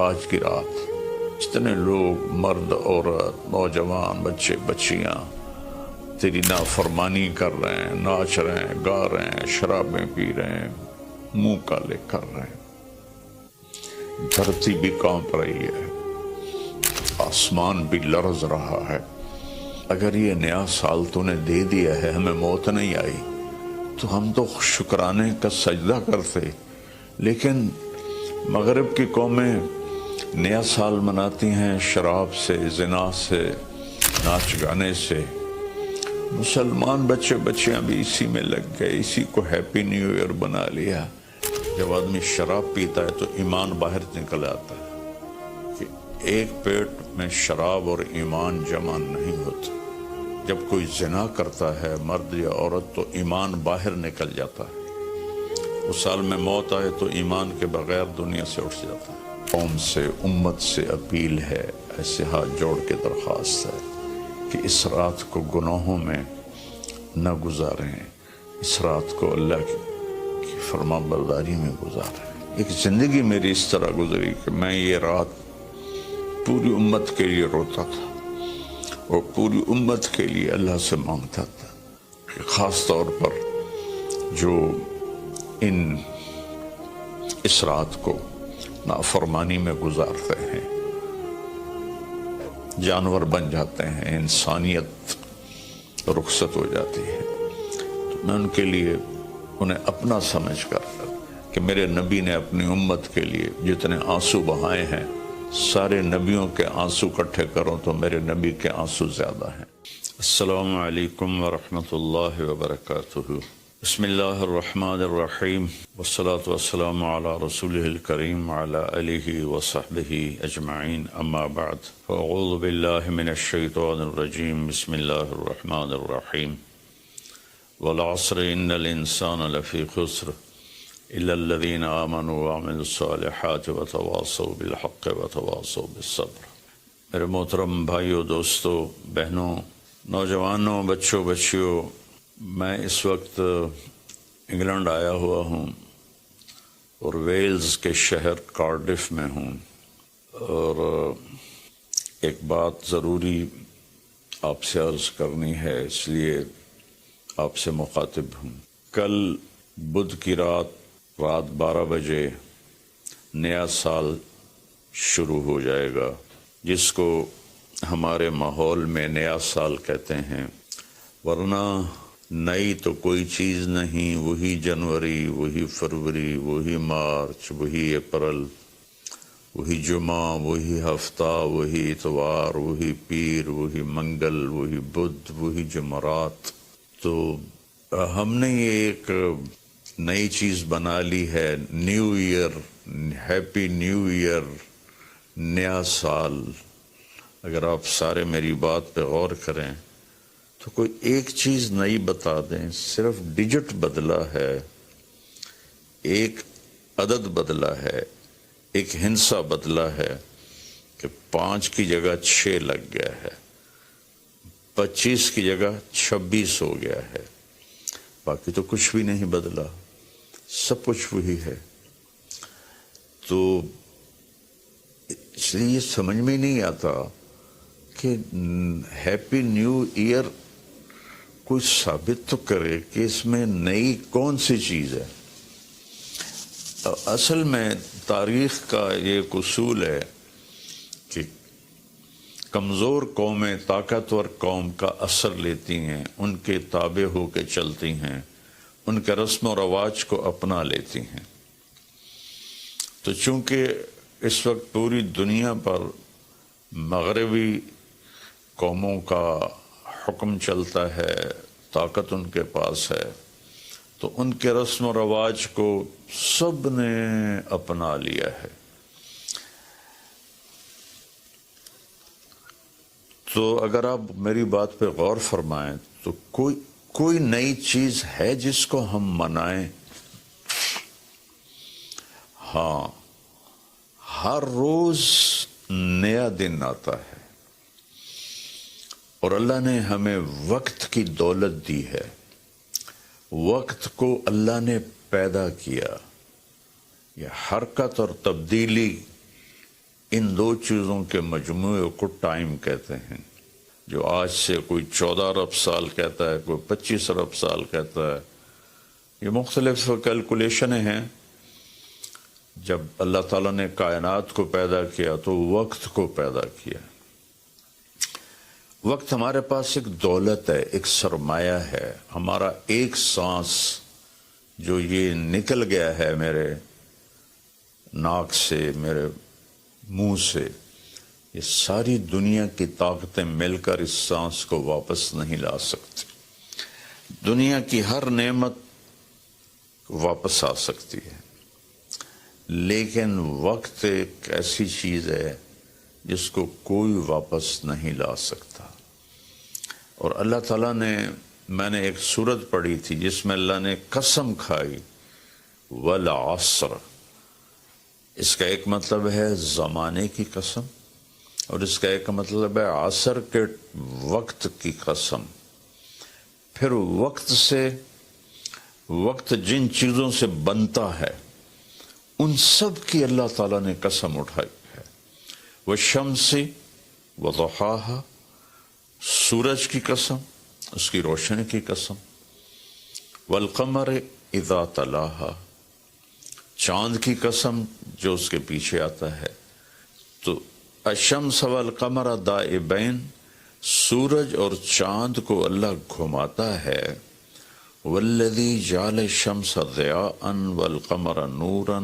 آج کی رات جتنے لوگ مرد عورت نوجوان بچے بچیاں تیری نافرمانی کر رہے ہیں، ناچ رہے ہیں، گا رہے ہیں، شرابیں پی رہے ہیں، منہ کالے کر رہے ہیں، دھرتی بھی کانپ رہی ہے، آسمان بھی لرز رہا ہے۔ اگر یہ نیا سال تو نے دے دیا ہے، ہمیں موت نہیں آئی تو ہم تو شکرانے کا سجدہ کرتے، لیکن مغرب کی قومیں نیا سال مناتی ہیں شراب سے، زنا سے، ناچ گانے سے۔ مسلمان بچے بچیاں بھی اسی میں لگ گئے، اسی کو ہیپی نیو ایئر بنا لیا۔ جب آدمی شراب پیتا ہے تو ایمان باہر نکل آتا ہے کہ ایک پیٹ میں شراب اور ایمان جمع نہیں ہوتا۔ جب کوئی زنا کرتا ہے مرد یا عورت تو ایمان باہر نکل جاتا ہے۔ اس سال میں موت آئے تو ایمان کے بغیر دنیا سے اٹھ جاتا ہے۔ قوم سے، امت سے اپیل ہے، ایسے ہاتھ جوڑ کے درخواست ہے کہ اس رات کو گناہوں میں نہ گزاریں، اس رات کو اللہ کی فرما برداری میں گزاریں۔ ایک زندگی میری اس طرح گزری کہ میں یہ رات پوری امت کے لیے روتا تھا اور پوری امت کے لیے اللہ سے مانگتا تھا کہ خاص طور پر جو اس رات کو نافرمانی میں گزارتے ہیں، جانور بن جاتے ہیں، انسانیت رخصت ہو جاتی ہے، تو میں ان کے لیے انہیں اپنا سمجھ کر کہ میرے نبی نے اپنی امت کے لیے جتنے آنسو بہائے ہیں، سارے نبیوں کے آنسو اکٹھے کروں تو میرے نبی کے آنسو زیادہ ہیں۔ السلام علیکم ورحمۃ اللہ وبرکاتہ۔ بسم اللہ الرحمن الرحیم، والصلاة والسلام علی رسولہ الکریم وعلی آلہ وصحبہ اجمعین، اما بعد فاعوذ باللہ من الشیطان الرجیم، بسم اللہ الرحمن الرحیم۔ والعصر ان الانسان لفی خسر الا الذین آمنوا وعملوا الصالحات وتواصوا بالحق وتواصوا بالصبر۔ میرے محترم بھائیوں، دوستوں، بہنوں، نوجوانوں، بچوں، بچیوں، میں اس وقت انگلینڈ آیا ہوا ہوں اور ویلز کے شہر کارڈف میں ہوں، اور ایک بات ضروری آپ سے عرض کرنی ہے، اس لیے آپ سے مخاطب ہوں۔ کل بدھ کی رات 12 بجے نیا سال شروع ہو جائے گا، جس کو ہمارے ماحول میں نیا سال کہتے ہیں، ورنہ نئی تو کوئی چیز نہیں، وہی جنوری، وہی فروری، وہی مارچ، وہی اپریل، وہی جمعہ، وہی ہفتہ، وہی اتوار، وہی پیر، وہی منگل، وہی بدھ، وہی جمعرات۔ تو ہم نے یہ ایک نئی چیز بنا لی ہے، new year, happy new year, نیا سال۔ اگر آپ سارے میری بات پہ غور کریں تو کوئی ایک چیز نئی بتا دیں، صرف ڈیجٹ بدلا ہے، ایک عدد بدلا ہے، ایک ہندسہ بدلا ہے کہ 5 کی جگہ 6 لگ گیا ہے، 25 کی جگہ 26 ہو گیا ہے، باقی تو کچھ بھی نہیں بدلا، سب کچھ وہی ہے۔ تو اس لیے یہ سمجھ میں نہیں آتا کہ ہیپی نیو ایئر کوئی ثابت تو کرے کہ اس میں نئی کون سی چیز ہے۔ اصل میں تاریخ کا یہ ایک اصول ہے کہ کمزور قومیں طاقتور قوم کا اثر لیتی ہیں، ان کے تابع ہو کے چلتی ہیں، ان کے رسم و رواج کو اپنا لیتی ہیں۔ تو چونکہ اس وقت پوری دنیا پر مغربی قوموں کا حکم چلتا ہے، طاقت ان کے پاس ہے، تو ان کے رسم و رواج کو سب نے اپنا لیا ہے۔ تو اگر آپ میری بات پہ غور فرمائیں تو کوئی نئی چیز ہے جس کو ہم منائیں؟ ہاں، ہر روز نیا دن آتا ہے، اور اللہ نے ہمیں وقت کی دولت دی ہے، وقت کو اللہ نے پیدا کیا۔ یہ حرکت اور تبدیلی ان دو چیزوں کے مجموعے کو ٹائم کہتے ہیں. جو آج سے کوئی 14 ارب سال کہتا ہے، کوئی 25 ارب سال کہتا ہے، یہ مختلف کیلکولیشنیں ہیں. جب اللہ تعالیٰ نے کائنات کو پیدا کیا تو وقت کو پیدا کیا. وقت ہمارے پاس ایک دولت ہے، ایک سرمایہ ہے. ہمارا ایک سانس جو یہ نکل گیا ہے میرے ناک سے، میرے منہ سے، یہ ساری دنیا کی طاقتیں مل کر اس سانس کو واپس نہیں لا سکتی. دنیا کی ہر نعمت واپس آ سکتی ہے، لیکن وقت ایک ایسی چیز ہے جس کو کوئی واپس نہیں لا سکتا. اور اللہ تعالیٰ نے، میں نے ایک سورت پڑھی تھی جس میں اللہ نے قسم کھائی، والعصر. اس کا ایک مطلب ہے زمانے کی قسم، اور اس کا ایک مطلب ہے عصر کے وقت کی قسم. پھر وقت جن چیزوں سے بنتا ہے ان سب کی اللہ تعالیٰ نے قسم اٹھائی ہے. والشمس وضحاها، سورج کی قسم، اس کی روشنی کی قسم. والقمر اذا تلاها، چاند کی قسم جو اس کے پیچھے آتا ہے. تو الشمس والقمر دائبین، سورج اور چاند کو اللہ گھماتا ہے. والذی جعل الشمس ضیاء والقمر نورا،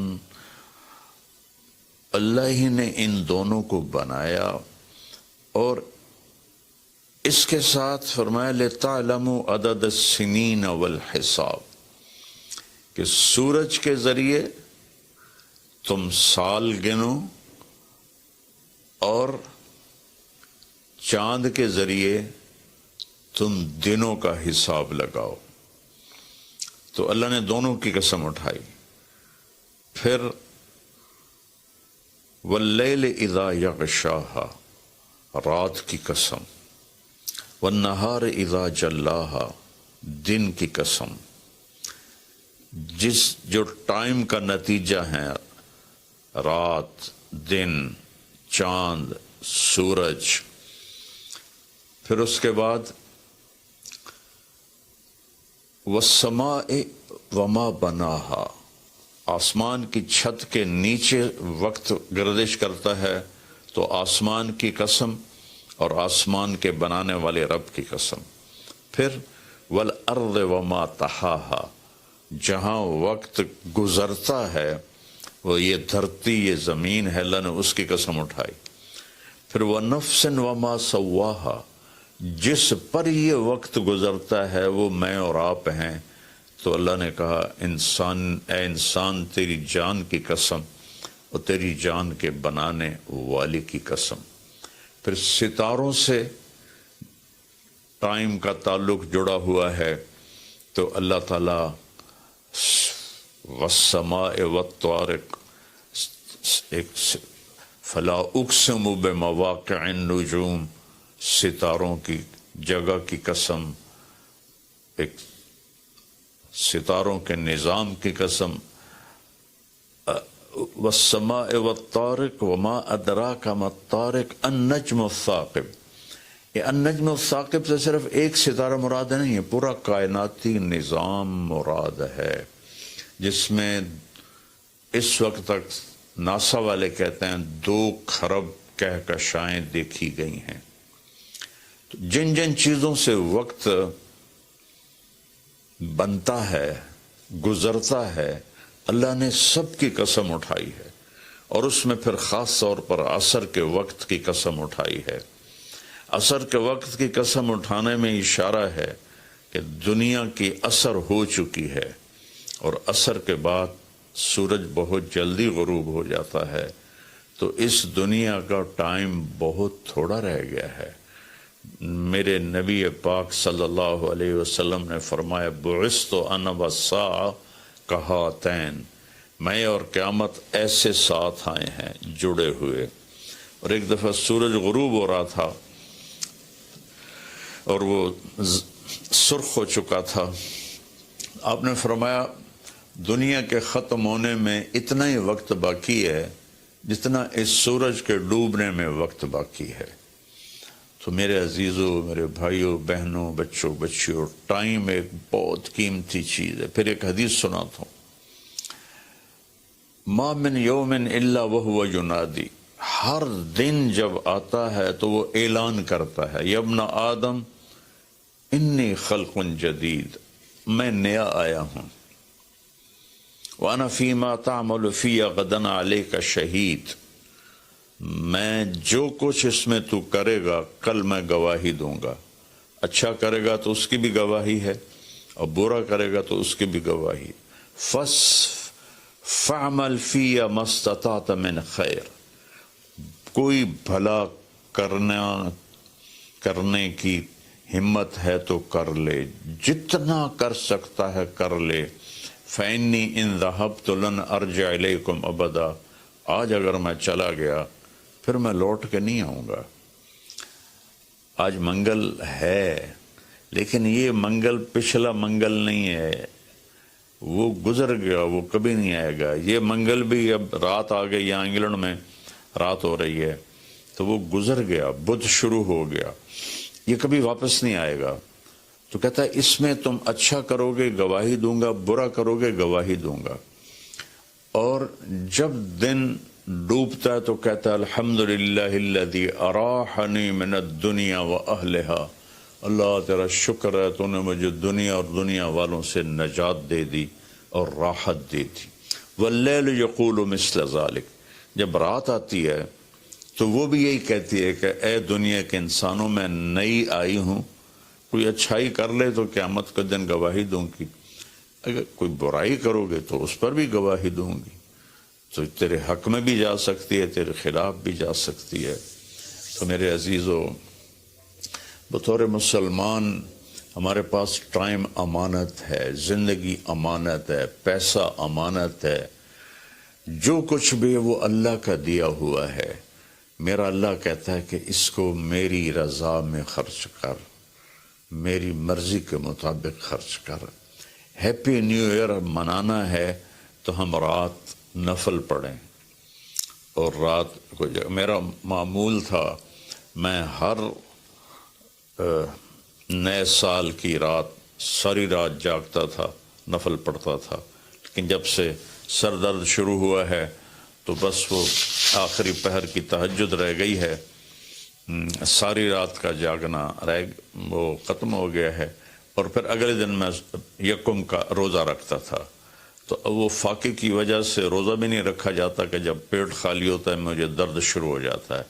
اللہ ہی نے ان دونوں کو بنایا. اور اس کے ساتھ فرمایا لِتَعْلَمُوا عَدَدَ السِّنِينَ وَالْحِسَابِ، کہ سورج کے ذریعے تم سال گنو اور چاند کے ذریعے تم دنوں کا حساب لگاؤ. تو اللہ نے دونوں کی قسم اٹھائی. پھر واللیل اذا یغشاہا، رات کی قسم. والنہار اذا جلاہا، دن کی قسم. جو ٹائم کا نتیجہ ہے، رات، دن، چاند، سورج. پھر اس کے بعد والسماء وما بناہا، آسمان کی چھت کے نیچے وقت گردش کرتا ہے تو آسمان کی قسم اور آسمان کے بنانے والے رب کی قسم. پھر والارض وما طحاہا، جہاں وقت گزرتا ہے وہ یہ دھرتی، یہ زمین ہے، اللہ نے اس کی قسم اٹھائی. پھر وَنَفْسٍ وَمَا سَوَّاهَا، جس پر یہ وقت گزرتا ہے وہ میں اور آپ ہیں. تو اللہ نے کہا اے انسان تیری جان کی قسم اور تیری جان کے بنانے والی کی قسم. پھر ستاروں سے ٹائم کا تعلق جڑا ہوا ہے. تو اللہ تعالیٰ والسماء والطارق، فلا اقسم بمواقع النجوم، ستاروں کی جگہ کی قسم، ایک ستاروں کے نظام کی قسم. والسماء والطارق وما ادراک ما الطارق النجم الثاقب. یہ النجم الثاقب سے صرف ایک ستارہ مراد نہیں ہے، پورا کائناتی نظام مراد ہے، جس میں اس وقت تک ناسا والے کہتے ہیں 2 کھرب کہکشائیں دیکھی گئی ہیں. تو جن جن چیزوں سے وقت بنتا ہے، گزرتا ہے، اللہ نے سب کی قسم اٹھائی ہے. اور اس میں پھر خاص طور پر عصر کے وقت کی قسم اٹھائی ہے. عصر کے وقت کی قسم اٹھانے میں اشارہ ہے کہ دنیا کی عصر ہو چکی ہے، اور عصر کے بعد سورج بہت جلدی غروب ہو جاتا ہے. تو اس دنیا کا ٹائم بہت تھوڑا رہ گیا ہے. میرے نبی پاک صلی اللہ علیہ وسلم نے فرمایا بعثت انا والساعہ کہاتین، میں اور قیامت ایسے ساتھ آئے ہیں جڑے ہوئے. اور ایک دفعہ سورج غروب ہو رہا تھا اور وہ سرخ ہو چکا تھا. آپ نے فرمایا دنیا کے ختم ہونے میں اتنا ہی وقت باقی ہے جتنا اس سورج کے ڈوبنے میں وقت باقی ہے۔ تو میرے عزیزوں، میرے بھائیوں، بہنوں، بچوں، بچیوں، ٹائم ایک بہت قیمتی چیز ہے۔ پھر ایک حدیث سناتا ہوں، ما من یوم الا وہو ینادی، ہر دن جب آتا ہے تو وہ اعلان کرتا ہے، یا ابن آدم انی خلق جدید، میں نیا آیا ہوں، وَأَنَا فِي مَا تَعْمَلُ فِي غَدًا عَلَيْكَ شہید، میں جو کچھ اس میں تو کرے گا کل میں گواہی دوں گا۔ اچھا کرے گا تو اس کی بھی گواہی ہے، اور برا کرے گا تو اس کی بھی گواہی۔ فَعْمَلْ فِيَ مَا اسْتَطَعْتَ مِنْ خَيْرٍ، کوئی بھلا کرنے کی ہمت ہے تو کر لے، جتنا کر سکتا ہے کر لے۔ فَإِنِّي إِن ذَهَبْتُ لَنْ أَرْجِعَ إِلَيْكُمْ أَبَدًا، آج اگر میں چلا گیا پھر میں لوٹ کے نہیں آؤں گا۔ آج منگل ہے، لیکن یہ منگل پچھلا منگل نہیں ہے، وہ گزر گیا، وہ کبھی نہیں آئے گا۔ یہ منگل بھی اب رات آ گئی، یہاں انگلینڈ میں رات ہو رہی ہے، تو وہ گزر گیا، بدھ شروع ہو گیا، یہ کبھی واپس نہیں آئے گا۔ تو کہتا ہے اس میں تم اچھا کرو گے گواہی دوں گا، برا کرو گے گواہی دوں گا۔ اور جب دن ڈوبتا ہے تو کہتا ہے الحمدللہ الذی اراحنی من الدنیا واہلہا، اللہ تیرا شکر ہے تو نے مجھے دنیا اور دنیا والوں سے نجات دے دی اور راحت دے دی۔ واللیل یقول مثل ذلک، جب رات آتی ہے تو وہ بھی یہی کہتی ہے کہ اے دنیا کے انسانوں، میں نئی آئی ہوں، کوئی اچھائی کر لے تو قیامت کے دن گواہی دوں گی، اگر کوئی برائی کرو گے تو اس پر بھی گواہی دوں گی۔ تو تیرے حق میں بھی جا سکتی ہے، تیرے خلاف بھی جا سکتی ہے۔ تو میرے عزیزو، بطور مسلمان ہمارے پاس ٹائم امانت ہے، زندگی امانت ہے، پیسہ امانت ہے، جو کچھ بھی ہے وہ اللہ کا دیا ہوا ہے۔ میرا اللہ کہتا ہے کہ اس کو میری رضا میں خرچ کر، میری مرضی کے مطابق خرچ کر۔ ہیپی نیو ایئر منانا ہے تو ہم رات نفل پڑھیں، اور رات کو میرا معمول تھا، میں ہر نئے سال کی رات ساری رات جاگتا تھا، نفل پڑھتا تھا، لیکن جب سے سر درد شروع ہوا ہے تو بس وہ آخری پہر کی تہجد رہ گئی ہے، ساری رات کا جاگنا وہ ختم ہو گیا ہے۔ اور پھر اگلے دن میں یکم کا روزہ رکھتا تھا، تو وہ فاقے کی وجہ سے روزہ بھی نہیں رکھا جاتا کہ جب پیٹ خالی ہوتا ہے مجھے درد شروع ہو جاتا ہے۔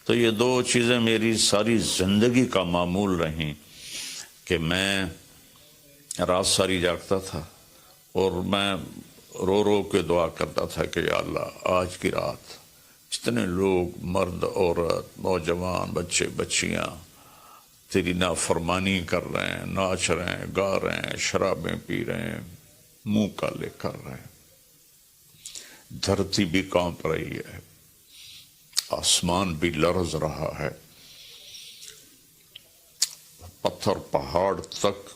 تو یہ دو چیزیں میری ساری زندگی کا معمول رہیں کہ میں رات ساری جاگتا تھا، اور میں رو رو کے دعا کرتا تھا کہ یا اللہ آج کی رات جتنے لوگ، مرد، عورت، نوجوان، بچے بچیاں تیری نافرمانی کر رہے ہیں، ناچ رہے ہیں، گا رہے ہیں، شرابیں پی رہے ہیں، منہ کالے کر رہے ہیں، دھرتی بھی کانپ رہی ہے، آسمان بھی لرز رہا ہے، پتھر پہاڑ تک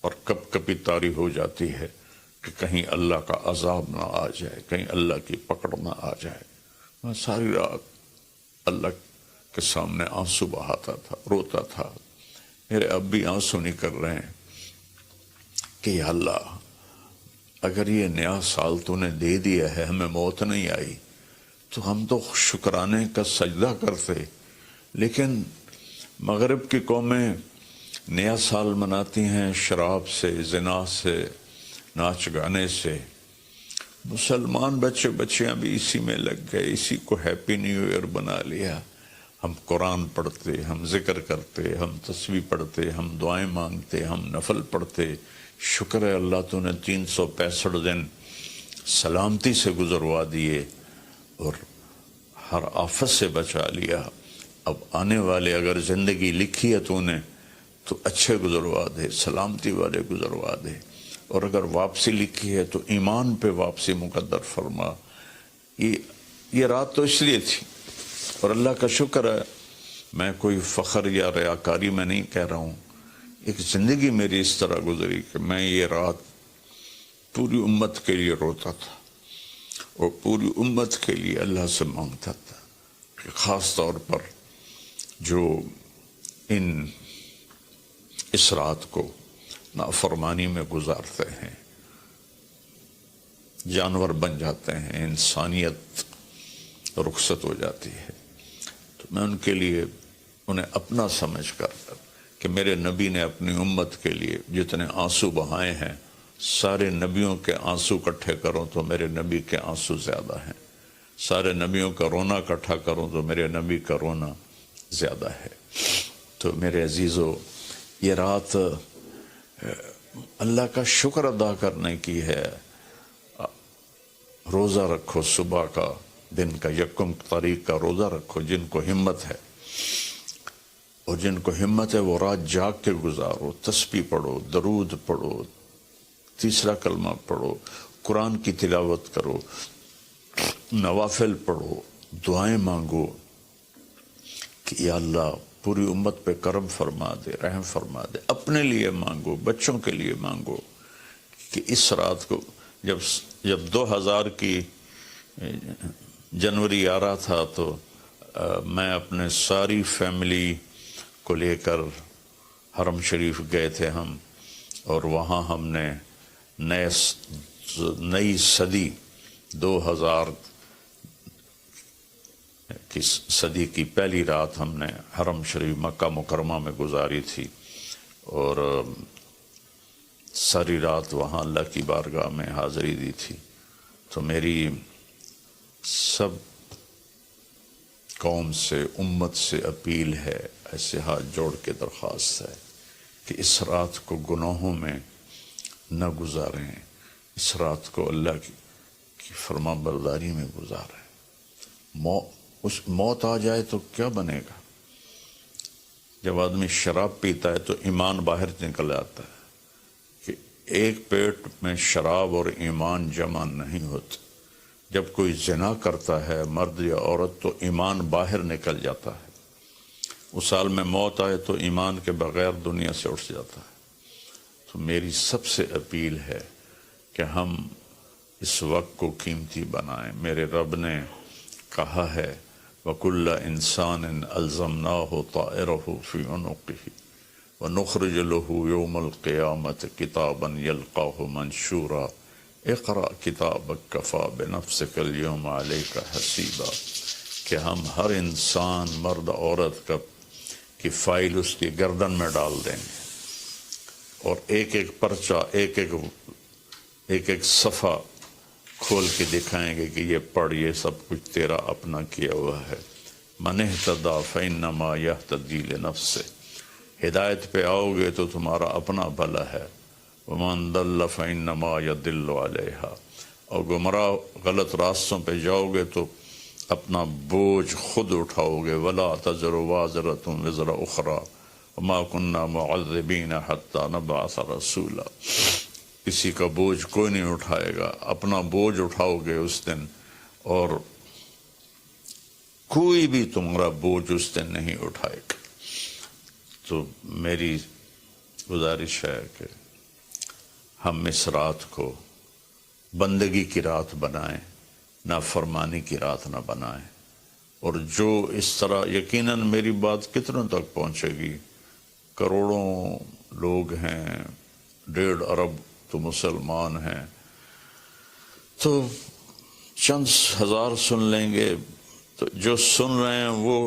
اور کب کبھی طاری ہو جاتی ہے کہ کہیں اللہ کا عذاب نہ آ جائے، کہیں اللہ کی پکڑ نہ آ جائے۔ میں ساری رات اللہ کے سامنے آنسو بہاتا تھا، روتا تھا، میرے اب بھی آنسو نکل رہے ہیں کہ یا اللہ اگر یہ نیا سال تو نے دے دیا ہے، ہمیں موت نہیں آئی، تو ہم تو شکرانے کا سجدہ کرتے، لیکن مغرب کی قومیں نیا سال مناتی ہیں شراب سے، زنا سے، ناچ گانے سے، مسلمان بچے بچیاں بھی اسی میں لگ گئے، اسی کو ہیپی نیو ایئر بنا لیا۔ ہم قرآن پڑھتے، ہم ذکر کرتے، ہم تسبیح پڑھتے، ہم دعائیں مانگتے، ہم نفل پڑھتے، شکر ہے اللہ تو نے 365 دن سلامتی سے گزروا دیے اور ہر آفت سے بچا لیا۔ اب آنے والے اگر زندگی لکھی ہے تو نے تو اچھے گزروا دے، سلامتی والے گزروا دے، اور اگر واپسی لکھی ہے تو ایمان پہ واپسی مقدر فرما۔ یہ رات تو اس لیے تھی، اور اللہ کا شکر ہے، میں کوئی فخر یا ریاکاری میں نہیں کہہ رہا ہوں، ایک زندگی میری اس طرح گزری کہ میں یہ رات پوری امت کے لیے روتا تھا، اور پوری امت کے لیے اللہ سے مانگتا تھا کہ خاص طور پر جو اس رات کو نافرمانی میں گزارتے ہیں، جانور بن جاتے ہیں، انسانیت رخصت ہو جاتی ہے، تو میں ان کے لیے انہیں اپنا سمجھ کر کہ میرے نبی نے اپنی امت کے لیے جتنے آنسو بہائے ہیں، سارے نبیوں کے آنسو اکٹھے کروں تو میرے نبی کے آنسو زیادہ ہیں، سارے نبیوں کا رونا اکٹھا کروں تو میرے نبی کا رونا زیادہ ہے۔ تو میرے عزیزو، یہ رات اللہ کا شکر ادا کرنے کی ہے۔ روزہ رکھو، صبح کا دن کا یکم تاریخ کا روزہ رکھو جن کو ہمت ہے، اور جن کو ہمت ہے وہ رات جاگ کے گزارو، تسبیح پڑھو، درود پڑھو، تیسرا کلمہ پڑھو، قرآن کی تلاوت کرو، نوافل پڑھو، دعائیں مانگو کہ یا اللہ پوری امت پہ کرم فرما دے، رحم فرما دے۔ اپنے لیے مانگو، بچوں کے لیے مانگو کہ اس رات کو جب 2000 کی جنوری آ رہا تھا تو میں اپنے ساری فیملی کو لے کر حرم شریف گئے تھے ہم، اور وہاں ہم نے نئی صدی 2000 کی صدی کی پہلی رات ہم نے حرم شریف مکہ مکرمہ میں گزاری تھی، اور ساری رات وہاں اللہ کی بارگاہ میں حاضری دی تھی۔ تو میری سب قوم سے، امت سے اپیل ہے، ایسے ہاتھ جوڑ کے درخواست ہے کہ اس رات کو گناہوں میں نہ گزاریں، اس رات کو اللہ کی فرما برداری میں گزاریں۔ موت آ جائے تو کیا بنے گا؟ جب آدمی شراب پیتا ہے تو ایمان باہر نکل آتا ہے کہ ایک پیٹ میں شراب اور ایمان جمع نہیں ہوتے۔ جب کوئی زنا کرتا ہے مرد یا عورت تو ایمان باہر نکل جاتا ہے، اس سال میں موت آئے تو ایمان کے بغیر دنیا سے اٹھ جاتا ہے۔ تو میری سب سے اپیل ہے کہ ہم اس وقت کو قیمتی بنائیں۔ میرے رب نے کہا ہے وَكُلَّ إِنسَانٍ أَلْزَمْنَاهُ طَائِرَهُ فِي عُنُقِهِ وَنُخْرِجُ لَهُ يَوْمَ الْقِيَامَةِ كِتَابًا يَلْقَاهُ مَنْشُورًا اقرأ کتابک کفا بنفسک اليوم علیک حسیبا، کہ ہم ہر انسان مرد عورت کی فائل اس کی گردن میں ڈال دیں گے، اور ایک ایک پرچہ، ایک ایک صفحہ کھول کے دکھائیں گے کہ یہ پڑھ، یہ سب کچھ تیرا اپنا کیا ہوا ہے۔ من اہتدی فإنما یہتدی لنفسہ، ہدایت پہ آؤ گے تو تمہارا اپنا بھلا ہے۔ وَمَن ضَلَّ فَإِنَّمَا يَضِلُّ عَلَيْهَا، اور گمراہ غلط راستوں پہ جاؤ گے تو اپنا بوجھ خود اٹھاؤ گے۔ وَلَا تَزِرُ وَازِرَةٌ وِزْرَ أُخْرَىٰ وَمَا كُنَّا مُعَذِّبِينَ حَتَّىٰ نَبْعَثَ رَسُولًا، کسی کا بوجھ کوئی نہیں اٹھائے گا، اپنا بوجھ اٹھاؤ گے اس دن، اور کوئی بھی تمہارا بوجھ اس دن نہیں اٹھائے گا۔ تو میری گزارش ہے کہ ہم اس رات کو بندگی کی رات بنائیں، نافرمانی کی رات نہ بنائیں، اور جو اس طرح، یقیناً میری بات کتنوں تک پہنچے گی، کروڑوں لوگ ہیں، 1.5 ارب تو مسلمان ہیں، تو چند ہزار سن لیں گے، تو جو سن رہے ہیں وہ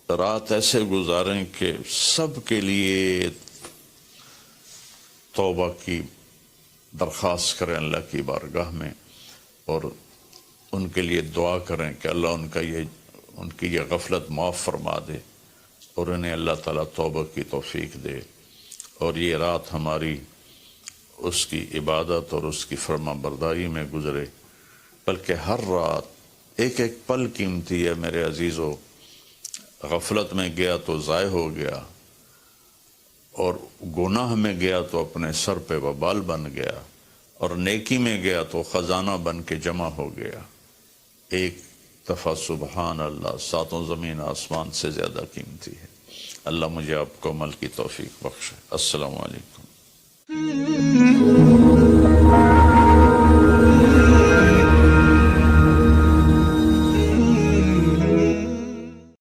رات ایسے گزاریں کہ سب کے لیے توبہ کی درخواست کریں اللہ کی بارگاہ میں، اور ان کے لیے دعا کریں کہ اللہ ان کی یہ غفلت معاف فرما دے، اور انہیں اللہ تعالیٰ توبہ کی توفیق دے، اور یہ رات ہماری اس کی عبادت اور اس کی فرما برداری میں گزرے۔ بلکہ ہر رات ایک ایک پل قیمتی ہے میرے عزیزو۔ غفلت میں گیا تو ضائع ہو گیا، اور گناہ میں گیا تو اپنے سر پہ وبال بن گیا، اور نیکی میں گیا تو خزانہ بن کے جمع ہو گیا۔ ایک دفعہ سبحان اللہ 7 زمین آسمان سے زیادہ قیمتی ہے۔ اللہ مجھے آپ کو عمل کی توفیق بخشے۔ السلام علیکم۔